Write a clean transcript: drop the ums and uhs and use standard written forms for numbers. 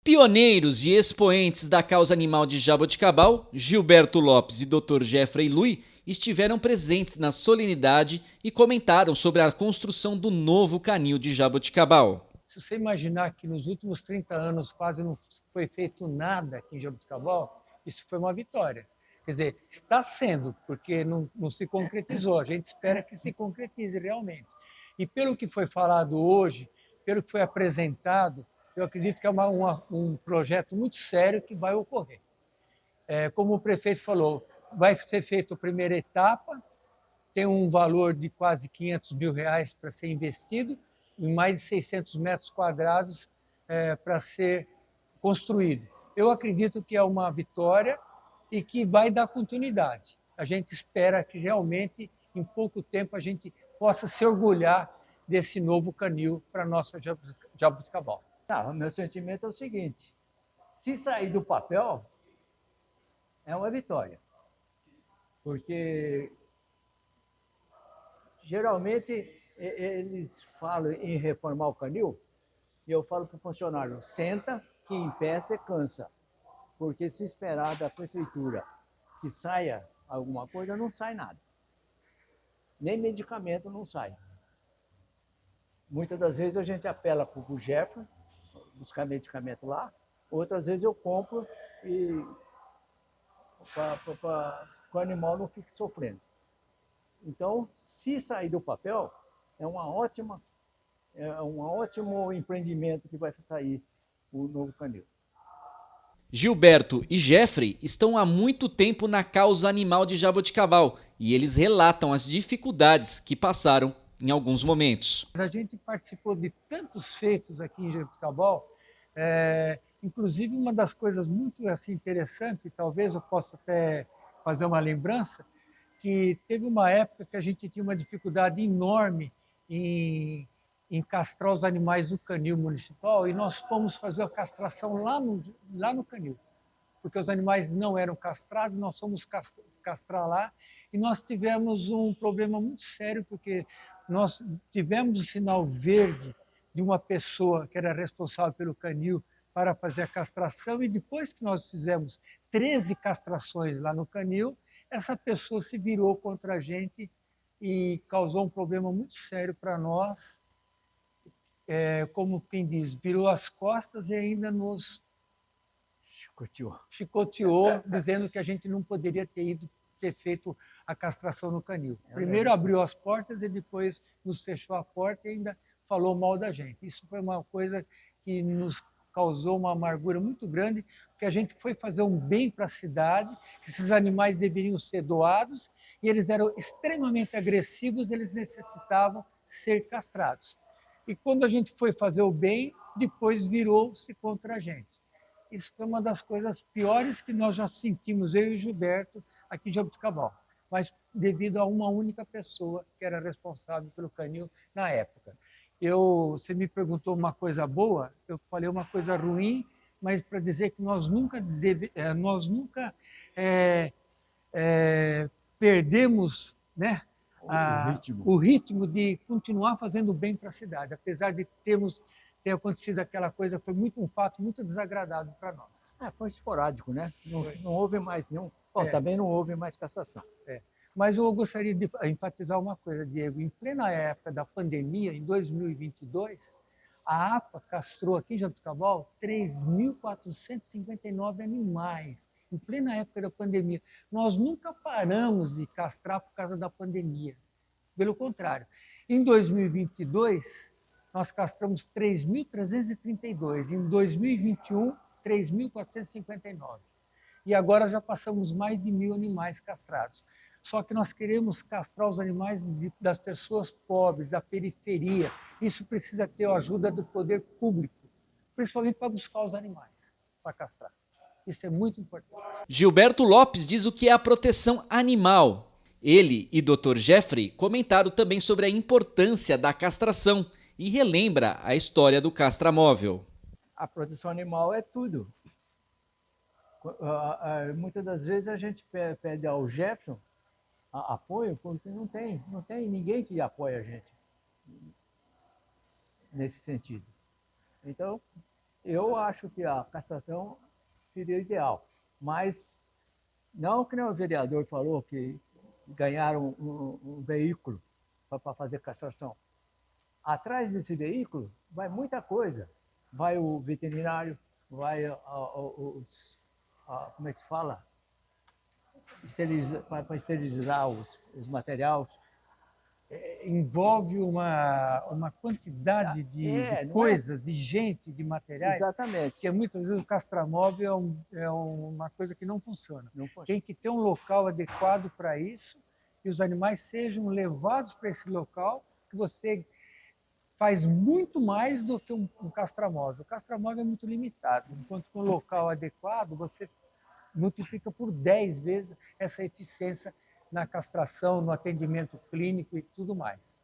Pioneiros e expoentes da causa animal de Jaboticabal, Gilberto Lopes e Dr. Jeffrey Lui estiveram presentes na solenidade e comentaram sobre a construção do novo canil de Jaboticabal. Se você imaginar que nos últimos 30 anos quase não foi feito nada aqui em Jaboticabal, isso foi uma vitória. Quer dizer, está sendo, porque não se concretizou. A gente espera que se concretize realmente. E pelo que foi falado hoje, pelo que foi apresentado, eu acredito que é um projeto muito sério que vai ocorrer. Como o prefeito falou, vai ser feita a primeira etapa, tem um valor de quase R$ 500 mil para ser investido, em mais de 600 metros quadrados para ser construído. Eu acredito que é uma vitória e que vai dar continuidade. A gente espera que realmente, em pouco tempo, a gente possa se orgulhar desse novo canil para a nossa Jaboticabal. O meu sentimento é o seguinte: se sair do papel, é uma vitória. Porque geralmente eles falam em reformar o canil e eu falo para o funcionário: senta, que em pé você cansa. Porque se esperar da prefeitura que saia alguma coisa, não sai nada. Nem medicamento não sai. Muitas das vezes a gente apela para o Jefferson, buscar medicamento lá, outras vezes eu compro e para que o animal não fique sofrendo. Então, se sair do papel, é um ótimo empreendimento que vai sair o novo canil. Gilberto e Jeffrey estão há muito tempo na causa animal de Jaboticabal e eles relatam as dificuldades que passaram em alguns momentos. A gente participou de tantos feitos aqui em Jaboticabal, inclusive uma das coisas muito assim, interessantes, talvez eu possa até fazer uma lembrança, que teve uma época que a gente tinha uma dificuldade enorme em castrar os animais do canil municipal e nós fomos fazer a castração lá no canil, porque os animais não eram castrados, nós fomos castrar lá e nós tivemos um problema muito sério, porque nós tivemos o sinal verde de uma pessoa que era responsável pelo canil para fazer a castração e depois que nós fizemos 13 castrações lá no canil, essa pessoa se virou contra a gente e causou um problema muito sério para nós, como quem diz, virou as costas e ainda nos chicoteou, dizendo que a gente não poderia ter feito a castração no canil. Primeiro abriu as portas e depois nos fechou a porta e ainda falou mal da gente. Isso foi uma coisa que nos causou uma amargura muito grande, porque a gente foi fazer um bem para a cidade, que esses animais deveriam ser doados, e eles eram extremamente agressivos, eles necessitavam ser castrados. E quando a gente foi fazer o bem, depois virou-se contra a gente. Isso foi uma das coisas piores que nós já sentimos, eu e o Gilberto, aqui em Jaboticabal, mas devido a uma única pessoa que era responsável pelo canil na época. Você me perguntou uma coisa boa, eu falei uma coisa ruim, mas para dizer que nós nunca perdemos, né, o ritmo de continuar fazendo bem para a cidade, apesar de ter acontecido aquela coisa, foi um fato muito desagradável para nós. Foi esporádico, né? Não houve mais nenhum. Também não houve mais cassação. Mas eu gostaria de enfatizar uma coisa, Diego. Em plena época da pandemia, em 2022, a APA castrou aqui em Jaboticabal 3.459 animais, em plena época da pandemia. Nós nunca paramos de castrar por causa da pandemia. Pelo contrário, em 2022, nós castramos 3.332, em 2021, 3.459. E agora já passamos mais de 1.000 animais castrados. Só que nós queremos castrar os animais das pessoas pobres, da periferia. Isso precisa ter a ajuda do poder público, principalmente para buscar os animais, para castrar. Isso é muito importante. Gilberto Lopes diz o que é a proteção animal. Ele e Dr. Jeffrey comentaram também sobre a importância da castração e relembra a história do castramóvel. A proteção animal é tudo. Muitas das vezes a gente pede ao Jefferson apoio, porque não tem ninguém que apoie a gente nesse sentido. Então, eu acho que a castração seria ideal, mas não que nem o vereador falou que ganharam um veículo para fazer castração. Atrás desse veículo vai muita coisa. Vai o veterinário, vai como é que se fala? Para esterilizar os materiais. Envolve uma quantidade de Não é? coisas, de gente, de materiais, Exatamente. que muitas vezes o castramóvel é uma coisa que não funciona. Não funciona. Tem que ter um local adequado para isso, que os animais sejam levados para esse local, que você faz muito mais do que um castramóvel. O castramóvel é muito limitado, enquanto que um local adequado, você multiplica por 10 vezes essa eficiência na castração, no atendimento clínico e tudo mais.